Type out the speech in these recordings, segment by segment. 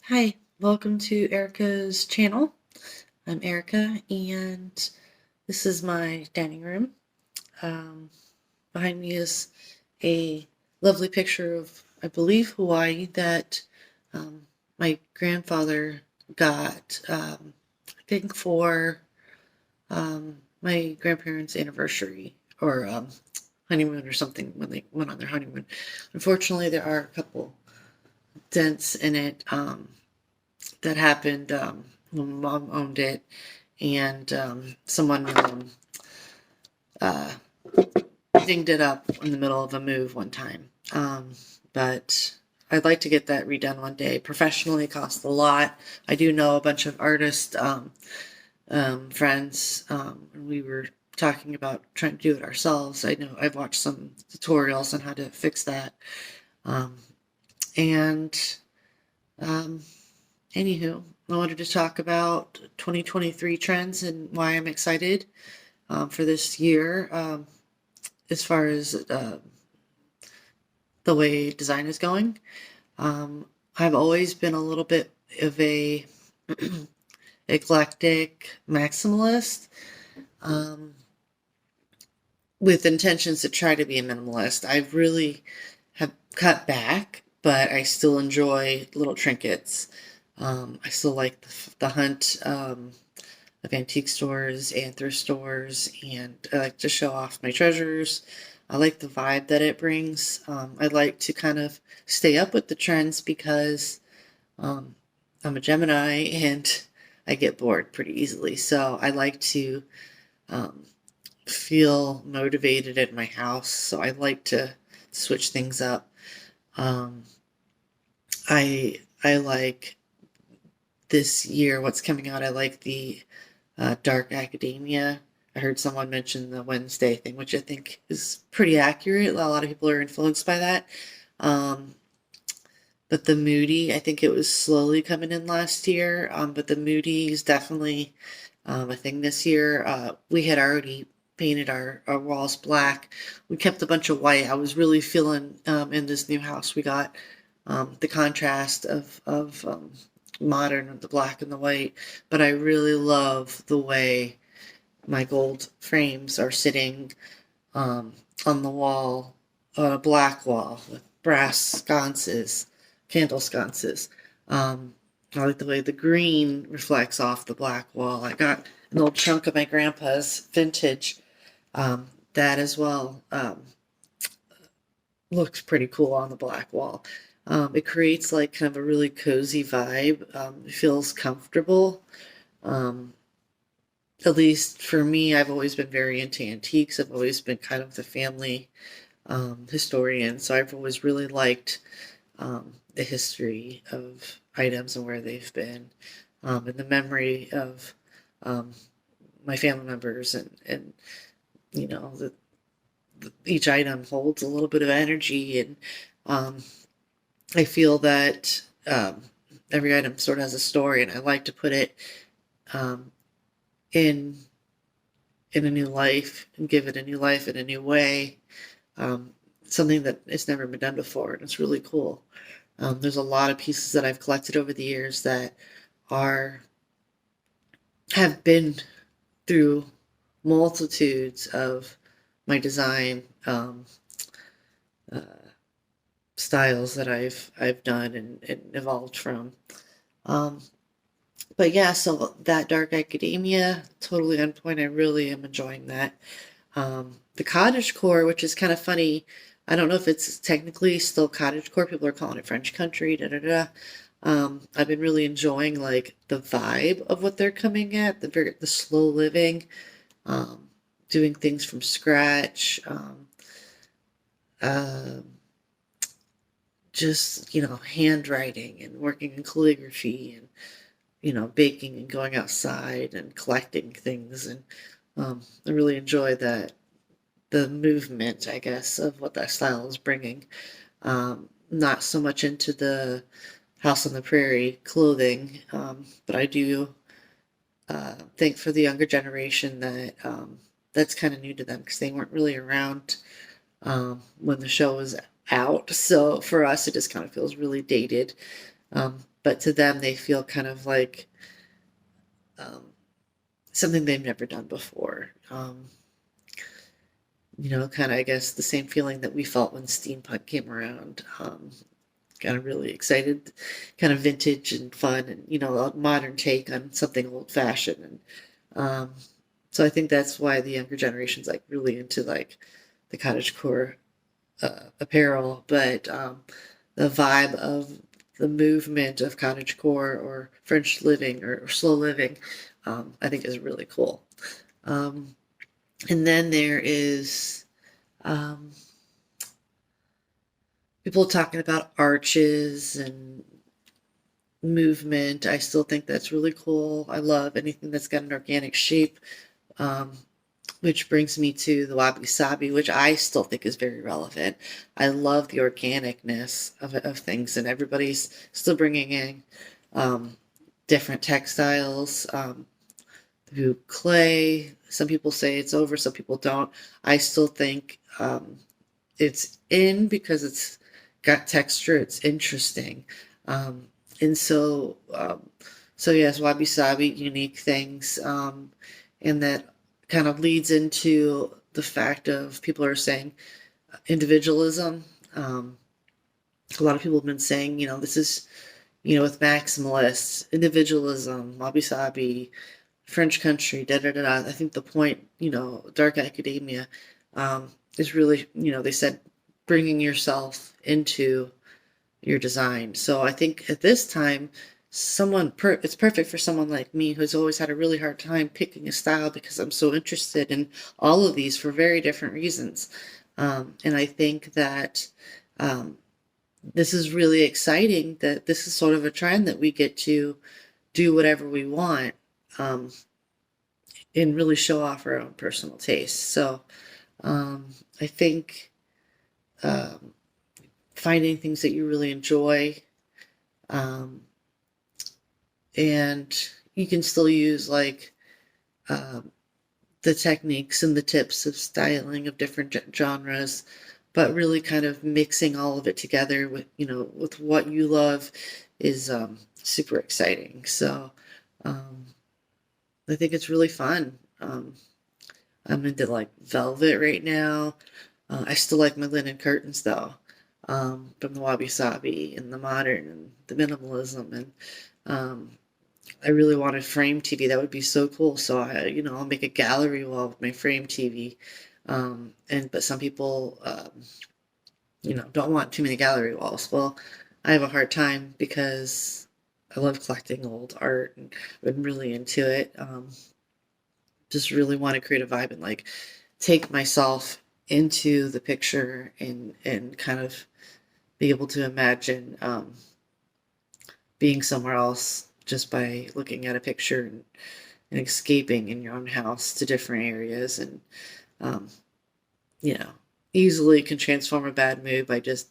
Hi, welcome to Erica's channel. I'm Erica, and this is my dining room. Um, Behind me is a lovely picture of, I believe, Hawaii that um, my grandfather got, I think, for my grandparents' anniversary or honeymoon or something when they went on their honeymoon. Unfortunately, there are a couple dents in it. That happened when mom owned it, and someone uh, dinged it up in the middle of a move one time. But I'd like to get that redone one day. Professionally, it costs a lot. I do know a bunch of artist friends, and we were talking about trying to do it ourselves. I know I've watched some tutorials on how to fix that. Um, and um, Anywho, I wanted to talk about 2023 trends and why I'm excited for this year as far as the way design is going. Um, I've always been a little bit of a eclectic maximalist um, with intentions to try to be a minimalist. I really have cut back, but I still enjoy little trinkets. I still like the hunt of antique stores and thrift stores, and I like to show off my treasures. I like the vibe that it brings. I like to kind of stay up with the trends because um, I'm a Gemini and I get bored pretty easily. So I like to um, feel motivated at my house. So I like to switch things up. Um, I like this year what's coming out. I like the dark academia. I heard someone mention the Wednesday thing, which I think is pretty accurate. A lot of people are influenced by that. Um, but the Moody, I think it was slowly coming in last year. But the Moody is definitely a thing this year. We had already painted our walls black. We kept a bunch of white. I was really feeling in this new house we got the contrast of modern, the black and the white. But I really love the way my gold frames are sitting um, on the wall, on a black wall with brass sconces, candle sconces. Um, I like the way the green reflects off the black wall. I got an old chunk of my grandpa's vintage. That as well looks pretty cool on the black wall. It creates like kind of a really cozy vibe. It feels comfortable. Um, at least for me, I've always been very into antiques. I've always been kind of the family historian, so I've always really liked the history of items and where they've been, and the memory of um, my family members, and you know, each item holds a little bit of energy, and um, I feel that every item sort of has a story, and I like to put it um, in a new life and give it a new life in a new way. Um, Something that has never been done before, and it's really cool. There's a lot of pieces that I've collected over the years that are have been through multitudes of my design uh, styles that I've done and evolved from. Um, but yeah, so that dark academia, totally on point. I really am enjoying that. The cottagecore, which is kind of funny. I don't know if it's technically still cottagecore. People are calling it French country. Da da da. I've been really enjoying like the vibe of what they're coming at. The slow living, um, doing things from scratch. Um, just handwriting and working in calligraphy and baking and going outside and collecting things, and I really enjoy that the movement, I guess, of what that style is bringing. Not so much into the house on the prairie clothing, but I do think for the younger generation that that's kind of new to them because they weren't really around when the show was out. So for us, it just kind of feels really dated. But to them, they feel kind of like um, something they've never done before. Kind of, I guess, the same feeling that we felt when steampunk came around. Kind of really excited, kind of vintage and fun, and a modern take on something old fashioned. And um, so I think that's why the younger generation's like really into like the cottagecore apparel, but the vibe of the movement of cottagecore or French living or slow living, I think is really cool. Um, and then there is um, people talking about arches and movement. I still think that's really cool. I love anything that's got an organic shape, um, which brings me to the wabi sabi, which I still think is very relevant. I love the organicness of things, and everybody's still bringing in um, different textiles through clay. Some people say it's over, some people don't. I still think it's in because it's got texture, it's interesting. Um, and so yes, wabi sabi, unique things. And that kind of leads into the fact of people are saying individualism. Um, a lot of people have been saying, this is, with maximalists, individualism, wabi sabi, French country, da da da da. I think the point, dark academia, is really, they said bringing yourself into your design. So I think at this time, it's perfect for someone like me who's always had a really hard time picking a style because I'm so interested in all of these for very different reasons. And I think that um, this is really exciting that this is sort of a trend that we get to do whatever we want. Um, and really show off our own personal tastes. So I think um, finding things that you really enjoy, um, and you can still use like um, the techniques and the tips of styling of different genres, but really kind of mixing all of it together with with what you love is super exciting. So um, I think it's really fun. I'm into like velvet right now. I still like my linen curtains though, from the wabi sabi and the modern and the minimalism. And um, I really want a frame TV. That would be so cool. So I'll make a gallery wall with my frame TV. But some people, don't want too many gallery walls. Well, I have a hard time because I love collecting old art and I'm really into it. Just really want to create a vibe and like take myself into the picture and kind of be able to imagine being somewhere else just by looking at a picture and escaping in your own house to different areas and um, you know easily can transform a bad mood by just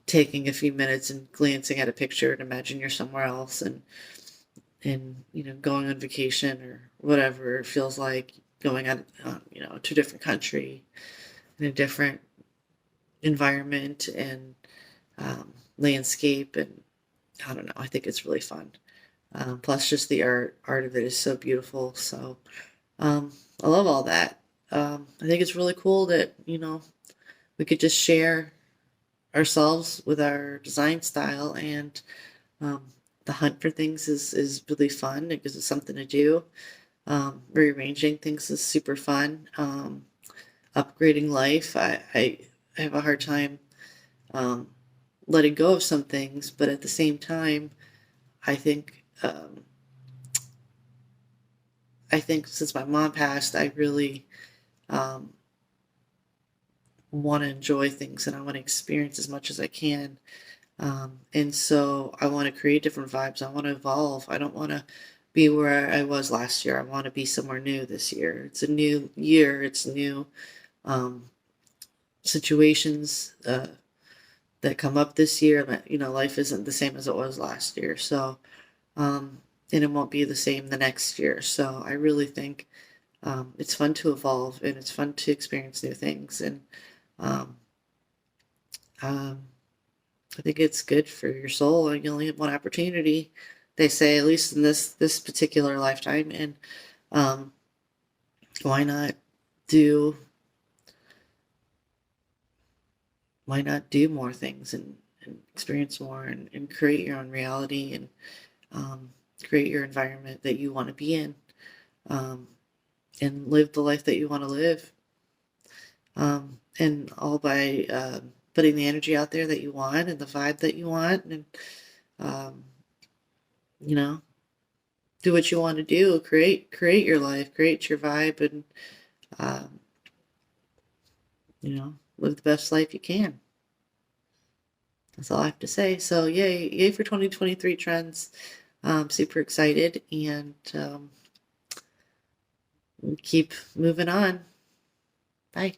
taking a few minutes and glancing at a picture and imagine you're somewhere else and going on vacation or whatever it feels like going on to a different country in a different environment and landscape and I don't know. I think it's really fun. Plus, just the art of it is so beautiful. So I love all that. I think it's really cool that we could just share ourselves with our design style and um, the hunt for things is really fun because it's something to do. Rearranging things is super fun. Upgrading life, I have a hard time um, letting go of some things, but at the same time, I think I think since my mom passed, I really um, want to enjoy things and I want to experience as much as I can. And so I want to create different vibes. I want to evolve. I don't want to be where I was last year. I want to be somewhere new this year. It's a new year. It's new um, situations that come up this year. Life isn't the same as it was last year. So, and it won't be the same the next year. So I really think it's fun to evolve and it's fun to experience new things. And um, um, I think it's good for your soul. You only have one opportunity, they say, at least in this particular lifetime. And um, why not do why not do more things and experience more and create your own reality and um, create your environment that you want to be in, um, and live the life that you want to live, and all by putting the energy out there that you want and the vibe that you want, and um, you know, do what you want to do, create your life, create your vibe, and um, live the best life you can. That's all I have to say. So yay for 2023 trends. Super excited, and keep moving on. Bye.